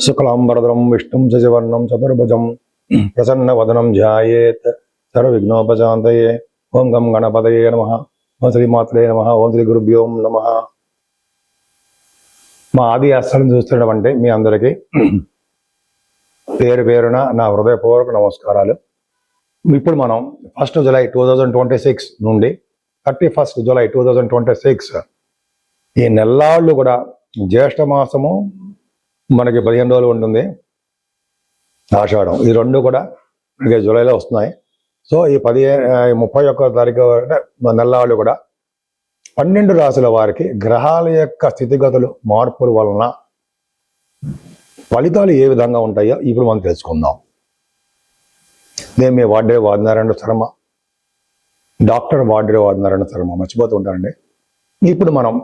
శుక్లాంబరధరం విష్ణుం శశివర్ణం చతుర్భుజం ప్రసన్నవదనం ధ్యాయేత్ సర్వవిఘ్నోపశాంతయే. ఓం గం గణపతయే నమః. ఓం శ్రీమాత్రే నమః. ఓం శ్రీ గురుభ్యో నమః. మా ఆది ఆశ్రమం చూస్తున్నటువంటి మీ అందరికీ పేరు పేరున నా హృదయపూర్వక నమస్కారాలు. ఇప్పుడు మనం 1 జూలై 2026 నుండి 31 జూలై 2026 ఈ నెల్లాళ్ళు కూడా జ్యేష్ఠ మాసము మనకి 15 రోజులు ఉంటుంది, ఆషాఢం, ఈ రెండు కూడా మనకి జూలైలో వస్తున్నాయి. సో ఈ 31 తారీఖు నెల్లాళ్ళు కూడా 12 రాశుల వారికి గ్రహాల యొక్క స్థితిగతులు మార్పుల వలన ఫలితాలు ఏ విధంగా ఉంటాయో ఇప్పుడు మనం తెలుసుకుందాం. నేను మీ వాడ్రే వాదినారాయణ శర్మ, డాక్టర్ వాడ్రే వాదినారాయణ శర్మ, మర్చిపోతూ ఉంటానండి. ఇప్పుడు మనం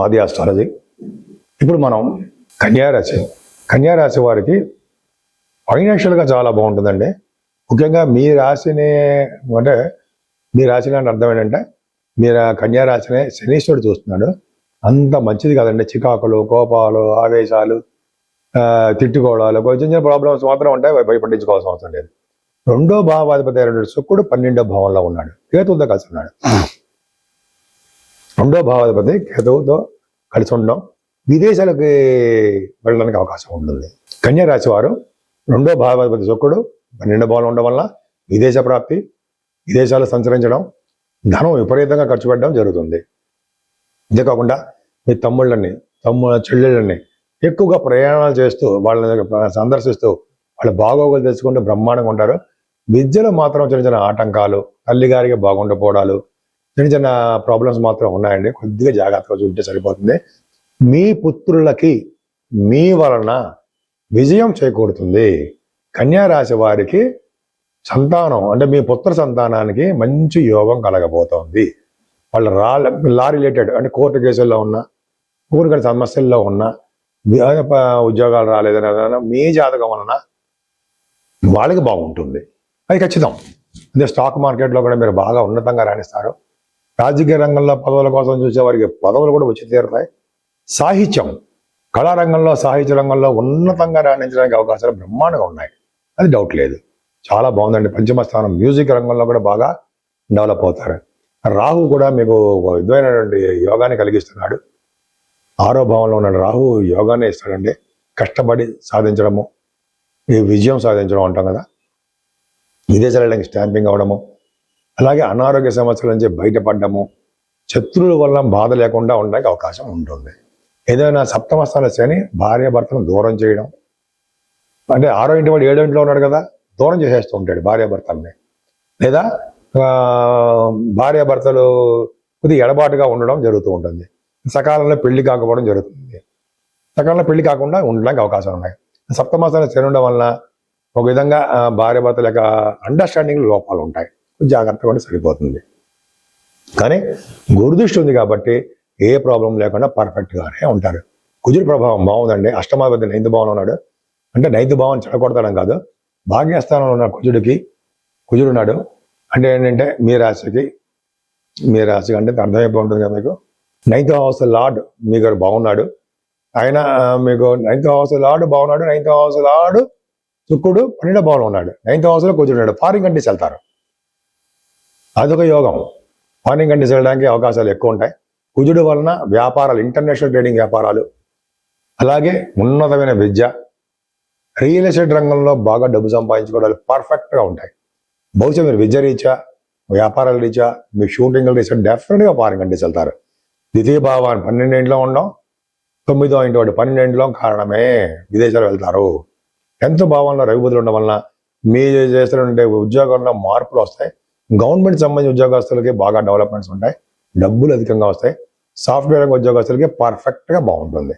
ఆది ఆస్ట్రాలజీ. ఇప్పుడు మనం కన్యారాశి వారికి ఫైనాన్షియల్గా చాలా బాగుంటుందండి. ముఖ్యంగా మీ రాశిని అంటే మీ రాశిని అంటే అర్థం ఏంటంటే మీరు కన్యారాశిని శనీశ్వరుడు చూస్తున్నాడు. అంత మంచిది కాదండి. చికాకులు, కోపాలు, ఆవేశాలు, తిట్టుకోవడాలు, కొంచెం చిన్న ప్రాబ్లమ్స్ మాత్రం ఉంటాయి, భయపడించుకోవాల్సిన అవసరం లేదు. 2వ భావాధిపతి అయినటువంటి శుక్రుడు 12వ భావంలో ఉన్నాడు, కేతువుతో కలిసి ఉన్నాడు. 2వ భావాధిపతి కేతువుతో కలిసి ఉండడం విదేశాలకు వెళ్ళడానికి అవకాశం ఉంటుంది. కన్యారాశి వారు 2వ భావాధిపతి శుక్రుడు 12వ భావంలో ఉండడం వల్ల విదేశ ప్రాప్తి, విదేశాలు సంచరించడం, ధనం విపరీతంగా ఖర్చు పెట్టడం జరుగుతుంది. ఇదే కాకుండా మీ చెల్లెళ్ళని ఎక్కువగా ప్రయాణాలు చేస్తూ వాళ్ళని సందర్శిస్తూ వాళ్ళ బాగోగులు తెలుసుకుంటూ బ్రహ్మాండంగా ఉంటారు. విద్యలో మాత్రం చిన్న చిన్న ఆటంకాలు, తల్లిగారికి బాగుండకపోవడాలు, చిన్న చిన్న ప్రాబ్లమ్స్ మాత్రం ఉన్నాయండి. కొద్దిగా జాగ్రత్తగా చూస్తే సరిపోతుంది. మీ పుత్రులకి మీ వలన విజయం చేకూరుతుంది. కన్యారాశి వారికి సంతానం అంటే మీ పుత్ర సంతానానికి మంచి యోగం కలగబోతోంది. వాళ్ళ లా రిలేటెడ్ అంటే కోర్టు కేసుల్లో ఉన్న, ఊరికైనా సమస్యల్లో ఉన్న, ఉద్యోగాలు రాలేదని మీ జాతకం వలన వాళ్ళకి బాగుంటుంది. అది ఖచ్చితం. అదే స్టాక్ మార్కెట్లో కూడా మీరు బాగా ఉన్నతంగా రాణిస్తారు. రాజకీయ రంగంలో పదవుల కోసం చూసే వారికి పదవులు కూడా వచ్చి తీరుతాయి. సాహిత్యం, కళారంగంలో, సాహిత్య రంగంలో ఉన్నతంగా రాణించడానికి అవకాశాలు బ్రహ్మాండంగా ఉన్నాయి, అది డౌట్ లేదు. చాలా బాగుందండి. పంచమ స్థానం మ్యూజిక్ రంగంలో కూడా బాగా డెవలప్ అవుతారు. రాహు కూడా మీకు విధమైనటువంటి యోగాన్ని కలిగిస్తున్నాడు. 6వ భావంలో ఉన్న రాహు యోగాన్ని ఇస్తాడండి. కష్టపడి సాధించడము, ఈ విజయం సాధించడం అంటాం కదా, విదేశాల వెళ్ళడానికి స్టాంపింగ్ అవడము, అలాగే అనారోగ్య సమస్యల నుంచి బయటపడము, శత్రువుల వల్ల బాధ లేకుండా ఉండడానికి అవకాశం ఉంటుంది. ఏదైనా 7వ స్థాన శని భార్యాభర్తను దూరం చేయడం, అంటే 6వ ఇంటి వాడు 7వ ఇంట్లో ఉన్నాడు కదా, దూరం చేసేస్తూ ఉంటాడు భార్యాభర్తల్ని. లేదా భార్యాభర్తలు కొద్దిగా ఎడబాటుగా ఉండడం జరుగుతూ ఉంటుంది. సకాలంలో పెళ్లి కాకపోవడం జరుగుతుంది. సకాలంలో పెళ్లి కాకుండా ఉండడానికి అవకాశాలు ఉన్నాయి. 7వ స్థానం శని ఉండడం వలన ఒక విధంగా భార్యాభర్తల యొక్క అండర్స్టాండింగ్ లోపాలు ఉంటాయి. జాగ్రత్తగా కూడా సరిపోతుంది. కానీ గురుదృష్టి ఉంది కాబట్టి ఏ ప్రాబ్లం లేకుండా పర్ఫెక్ట్గానే ఉంటారు. కుజుడి ప్రభావం బాగుందండి. అష్టమాధిపతి 9వ భావంలో ఉన్నాడు. అంటే 9వ భావం చెడగొడతాడం కాదు, భాగ్యస్థానంలో ఉన్న కుజుడు ఉన్నాడు. అంటే ఏంటంటే మీ రాశికి అంటే అర్థమైపో ఉంటుంది కదా మీకు. 9వ హౌస్ లార్డ్ మీకు బాగున్నాడు. ఆయన మీకు 9వ హౌస్ లార్డ్ బాగున్నాడు. 9వ హౌస్ లార్డ్ శుక్రుడు 12వ భావంలో ఉన్నాడు. 9వ హౌస్లో కుజుడు ఉన్నాడు. ఫారిన్ కంట్రీస్ వెళ్తారు, అదొక యోగం. ఫారిన్ కంట్రీస్ వెళ్ళడానికి అవకాశాలు ఎక్కువ ఉంటాయి. కుజుడు వలన వ్యాపారాలు, ఇంటర్నేషనల్ ట్రేడింగ్ వ్యాపారాలు, అలాగే ఉన్నతమైన విద్య, రియల్ ఎస్టేట్ రంగంలో బాగా డబ్బు సంపాదించుకోవడాలు పర్ఫెక్ట్గా ఉంటాయి. బహుశా మీరు విద్య రీత్యా, వ్యాపారాల రీత్యా, మీ షూటింగ్ రీత్యా డెఫినెట్గా ఫారిన్ కంట్రీస్ వెళ్తారు. ద్వితీయ భావాన్ని 12వ ఇంట్లో ఉండడం, 9వ ఇంటి వాడు 12వ ఇంట్లో కారణమే విదేశాలు వెళ్తారు. 10వ భావంలో రవి బుధులు ఉండడం వలన మీరు చేస్తున్న ఉద్యోగంలో మార్పులు వస్తాయి. గవర్నమెంట్ సంబంధించిన ఉద్యోగస్తులకి బాగా డెవలప్మెంట్స్ ఉంటాయి, డబ్బులు అధికంగా వస్తాయి. సాఫ్ట్వేర్ రంగ ఉద్యోగస్తులకి పర్ఫెక్ట్గా బాగుంటుంది.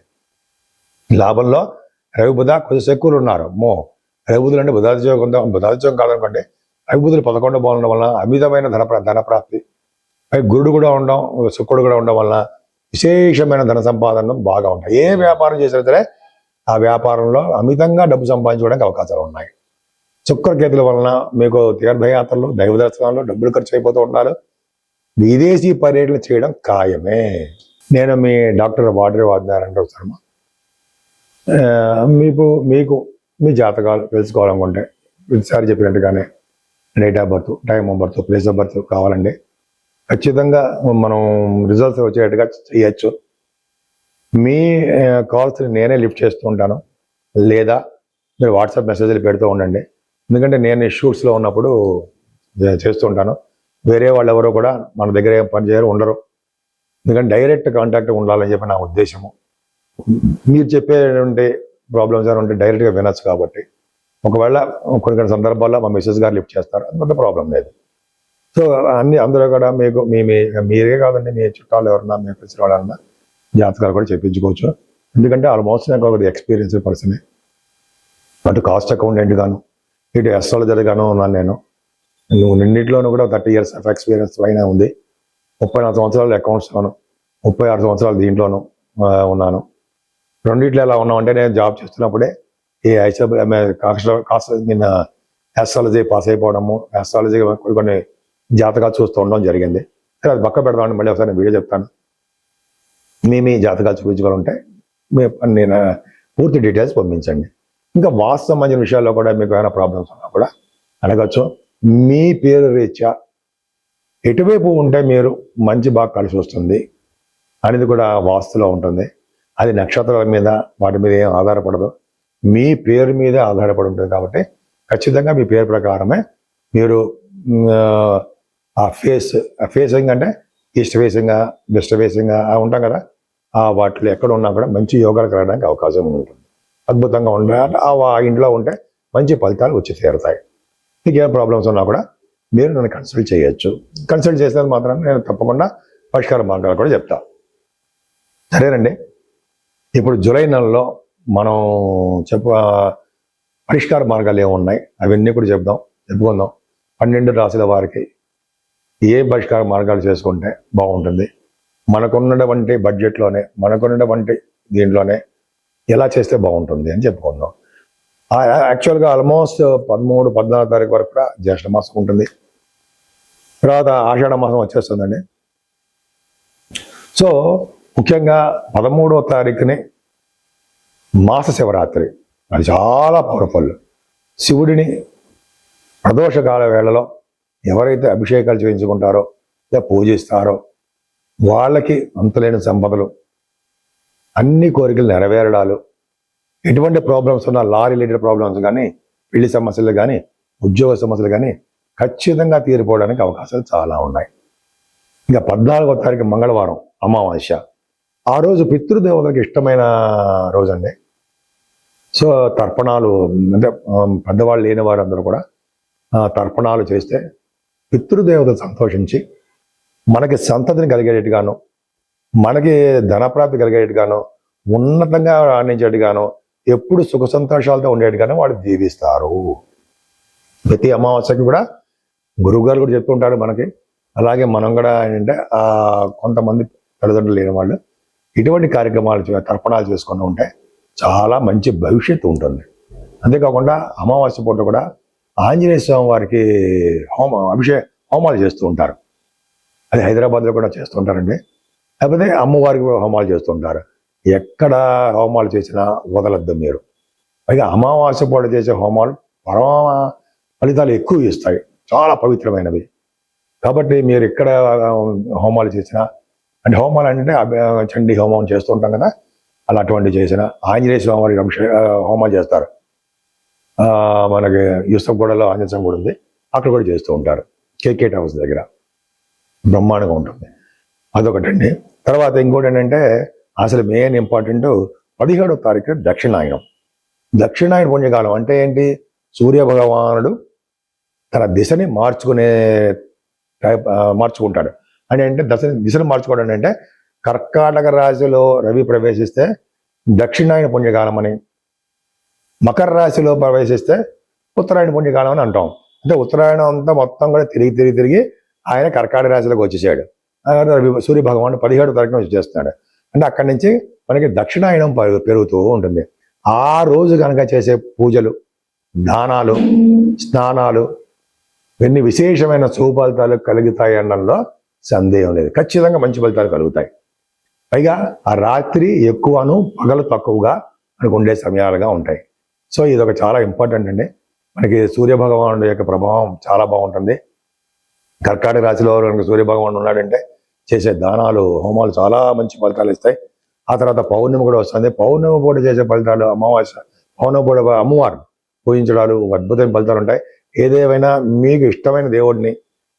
లాభంలో రవి బుధ కొంచెం ఎక్కువలు ఉన్నారు. రవి బుధులు అంటే బుధాదిత్యోగం కాదనుకోండి. రవి బుధులు 11వ భావం ఉండడం వలన అమితమైన ధనప్రాప్తి, గురుడు కూడా ఉండడం, శుక్రుడు కూడా ఉండడం వలన విశేషమైన ధన సంపాదన బాగా ఉంటాయి. ఏ వ్యాపారం చేసినా సరే ఆ వ్యాపారంలో అమితంగా డబ్బు సంపాదించుకోవడానికి అవకాశాలు ఉన్నాయి. శుక్రకేతుల వలన మీకు తీర్థయాత్రలు, దైవ దర్శనాలు, డబ్బులు ఖర్చు అయిపోతూ ఉండాలి. విదేశీ పర్యటన చేయడం ఖాయమే. నేను మీ డాక్టర్ వాడ్రే వాదినారాయణ శర్మ. మీకు మీకు మీ జాతకాలు తెలుసుకోవాలనుకుంటే ప్రతిసారి చెప్పినట్టుగానే date of birth, time of birth, place of birth కావాలండి. ఖచ్చితంగా మనం రిజల్ట్స్ వచ్చేట్టుగా చేయొచ్చు. మీ కాల్స్ నేనే లిఫ్ట్ చేస్తూ ఉంటాను, లేదా మీరు వాట్సాప్ మెసేజ్లు పెడుతూ ఉండండి. ఎందుకంటే నేను షూట్స్లో ఉన్నప్పుడు చేస్తూ ఉంటాను. వేరే వాళ్ళు ఎవరో కూడా మన దగ్గర ఏం పని చేయరు, ఉండరు. ఎందుకంటే డైరెక్ట్ కాంటాక్ట్ ఉండాలని చెప్పి నా ఉద్దేశము. మీరు చెప్పేటువంటి ప్రాబ్లమ్స్ ఏమైనా ఉంటే డైరెక్ట్గా వినొచ్చు. కాబట్టి ఒకవేళ కొన్ని సందర్భాల్లో మా మిస్సెస్ గారు లిఫ్ట్ చేస్తారు, అంత ప్రాబ్లం లేదు. సో అందరూ కూడా మీకు మీరే కాదండి, మీ చుట్టాలు ఎవరన్నా, మీ తెలిసిన వాళ్ళన్నా జాతకాలు కూడా చెప్పించుకోవచ్చు. ఎందుకంటే ఆల్మోస్ట్ నాకు ఒక ఎక్స్పీరియన్స్ పర్సన్. అటు కాస్ట్ అకౌంటెంట్ గాను, ఇటు అస్ట్రాలజర్ గాను ఉన్నాను నేను. నిన్నింటిలోనూ కూడా 30 years ఆఫ్ ఎక్స్పీరియన్స్ పైన ఉంది. 34 సంవత్సరాలు అకౌంట్స్లోను, 36 సంవత్సరాలు దీంట్లోనూ ఉన్నాను. రెండిట్లో ఎలా ఉన్నామంటే, నేను జాబ్ చేస్తున్నప్పుడే ఈ ఆస్ట్రాలజీ పాస్ అయిపోవడము, ఆస్ట్రాలజీ కొన్ని జాతకాలు చూస్తూ ఉండడం జరిగింది. సరే, అది పక్క పెడదామని మళ్ళీ ఒకసారి వీడియో చెప్తాను. మీ జాతకాలు చూపించుకోవాలంటే నేను పూర్తి డీటెయిల్స్ పంపించండి. ఇంకా వాస్తు సంబంధించిన విషయాల్లో కూడా మీకు ఏమైనా ప్రాబ్లమ్స్ ఉన్నా కూడా అడగచ్చు. మీ పేరు రీత్యా ఎటువైపు ఉంటే మీరు మంచి బాగా కలిసి వస్తుంది అనేది కూడా వాస్తులో ఉంటుంది. అది నక్షత్రాల మీద వాటి మీద ఏం ఆధారపడదు, మీ పేరు మీదే ఆధారపడి ఉంటుంది. కాబట్టి ఖచ్చితంగా మీ పేరు ప్రకారమే మీరు ఆ ఫేసింగ్ అంటే ఈస్ట్ ఫేసింగ్గా, వెస్ట్ ఫేసింగ్గా ఉంటాం కదా, ఆ వాటిలో ఎక్కడ ఉన్నా కూడా మంచి యోగాలు కలగడానికి అవకాశం ఉంటుంది. అద్భుతంగా ఉండాలి. ఆ ఇంట్లో ఉంటే మంచి ఫలితాలు వచ్చి తీరుతాయి. మీకు ఏ ప్రాబ్లమ్స్ ఉన్నా కూడా మీరు నన్ను కన్సల్ట్ చేయొచ్చు. కన్సల్ట్ చేసినందుకు మాత్రం నేను తప్పకుండా పరిష్కార మార్గాలు కూడా చెప్తా. సరేనండి, ఇప్పుడు జూలై నెలలో మనం పరిష్కార మార్గాలు ఏమున్నాయి అవన్నీ కూడా చెప్పుకుందాం. 12 రాశుల వారికి ఏ పరిష్కార మార్గాలు చేసుకుంటే బాగుంటుంది, మనకున్నటువంటి బడ్జెట్లోనే, మనకున్నటువంటి దీంట్లోనే ఎలా చేస్తే బాగుంటుంది అని చెప్పుకుందాం. యాక్చువల్గా ఆల్మోస్ట్ 13, 14 తారీఖు వరకు కూడా జ్యేష్ఠ మాసం ఉంటుంది. తర్వాత ఆషాఢ మాసం వచ్చేస్తుందండి. సో ముఖ్యంగా 13వ తారీఖుని మాస శివరాత్రి, అది చాలా పవర్ఫుల్. శివుడిని ప్రదోషకాల వేళలో ఎవరైతే అభిషేకాలు చేయించుకుంటారో లేదా పూజిస్తారో వాళ్ళకి అంతులేని సంపదలు, అన్ని కోరికలు నెరవేరడాలు, ఎటువంటి ప్రాబ్లమ్స్ ఉన్నా, లా రిలేటెడ్ ప్రాబ్లమ్స్ కానీ, పెళ్లి సమస్యలు కానీ, ఉద్యోగ సమస్యలు కానీ ఖచ్చితంగా తీరిపోవడానికి అవకాశాలు చాలా ఉన్నాయి. ఇంకా 14వ తారీఖు మంగళవారం అమావాస్య. ఆ రోజు పితృదేవతలకు ఇష్టమైన రోజు అండి. సో తర్పణాలు అంటే పెద్దవాళ్ళు లేని వారందరూ కూడా తర్పణాలు చేస్తే పితృదేవతలు సంతోషించి మనకి సంతతిని కలిగేట్టుగాను, మనకి ధనప్రాప్తి కలిగేట్టుగాను, ఉన్నతంగా రాణించేట్టుగాను, ఎప్పుడు సుఖ సంతోషాలతో ఉండేట్టుగాను వాళ్ళు దీవిస్తారు. ప్రతి అమావాస్యకి కూడా గురువు గారు కూడా చెప్తుంటారు మనకి. అలాగే మనం కూడా ఏంటంటే కొంతమంది తల్లిదండ్రులు లేని వాళ్ళు ఇటువంటి కార్యక్రమాలు, తర్పణాలు చేసుకుని ఉంటే చాలా మంచి భవిష్యత్తు ఉంటుంది. అంతేకాకుండా అమావాస్య పూట కూడా ఆంజనేయ స్వామి వారికి హోమాలు చేస్తూ ఉంటారు. అది హైదరాబాద్లో కూడా చేస్తుంటారండి. లేకపోతే అమ్మవారికి హోమాలు చేస్తుంటారు. ఎక్కడ హోమాలు చేసినా వదలద్దు మీరు. పైగా అమావాస్య పూట చేసే హోమాలు పరమ ఫలితాలు ఎక్కువ ఇస్తాయి, చాలా పవిత్రమైనవి. కాబట్టి మీరు ఎక్కడ హోమాలు చేసినా, అంటే హోమాలు అంటే చండీ హోమం చేస్తుంటాం కదా, అలా అటువంటివి చేసిన, ఆంజనేయ స్వామి వారికి హోమాలు చేస్తారు. మనకి యూసఫ్గూడలో ఆంజనేయ స్వామి గుడి ఉంది, అక్కడ కూడా చేస్తూ ఉంటారు. కేకేట్ హౌస్ దగ్గర బ్రహ్మాండంగా ఉంటుంది. అదొకటండి. తర్వాత ఇంకోటి ఏంటంటే అసలు మెయిన్ ఇంపార్టెంట్ 17వ తారీఖు దక్షిణాయనం. దక్షిణాయన పుణ్యకాలం అంటే ఏంటి? సూర్య భగవానుడు తన దిశని మార్చుకుంటాడు. అంటే దిశను మార్చుకోవడం అంటే కర్కాటక రాశిలో రవి ప్రవేశిస్తే దక్షిణాయన పుణ్యకాలం అని, మకర రాశిలో ప్రవేశిస్తే ఉత్తరాయణ పుణ్యకాలం అని అంటాం. అంటే ఉత్తరాయణం అంతా మొత్తం కూడా తిరిగి ఆయన కర్కాటక రాశిలోకి వచ్చేసాడు. సూర్య భగవానుడు 17వ తారీఖున వచ్చేస్తున్నాడు. అంటే అక్కడి నుంచి మనకి దక్షిణాయనం పెరుగుతూ ఉంటుంది. ఆ రోజు కనుక చేసే పూజలు, దానాలు, స్నానాలు ఇవన్నీ విశేషమైన సుఫలితాలు కలుగుతాయి అనడంలో సందేహం లేదు. ఖచ్చితంగా మంచి ఫలితాలు కలుగుతాయి. పైగా ఆ రాత్రి ఎక్కువను పగలు తక్కువగా మనకు ఉండే సమయాలుగా ఉంటాయి. సో ఇది ఒక చాలా ఇంపార్టెంట్ అండి. మనకి సూర్యభగవానుడి యొక్క ప్రభావం చాలా బాగుంటుంది. కర్కాటక రాశిలో మనకి సూర్యభగవానుడు ఉన్నాడంటే చేసే దానాలు హోమాలు చాలా మంచి ఫలితాలు ఇస్తాయి. ఆ తర్వాత పౌర్ణమి కూడా వస్తుంది. పౌర్ణమి పూట చేసే ఫలితాలు, అమావాస్య పౌర్ణమి పూట అమ్మవారు పూజించడాలు అద్భుతమైన ఫలితాలు ఉంటాయి. ఏదేమైనా మీకు ఇష్టమైన దేవుడిని,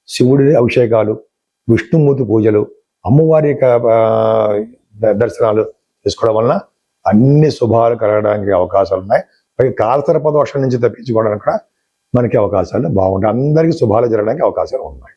శివుడి అభిషేకాలు, విష్ణుమూర్తి పూజలు, అమ్మవారి యొక్క దర్శనాలు చేసుకోవడం వలన అన్ని శుభాలు కలగడానికి అవకాశాలు ఉన్నాయి. పైగా కాలసర్ప దోషం నుంచి తప్పించుకోవడానికి కూడా మనకి అవకాశాలు బాగుంటాయి. అందరికీ శుభాలు జరగడానికి అవకాశాలు ఉన్నాయి.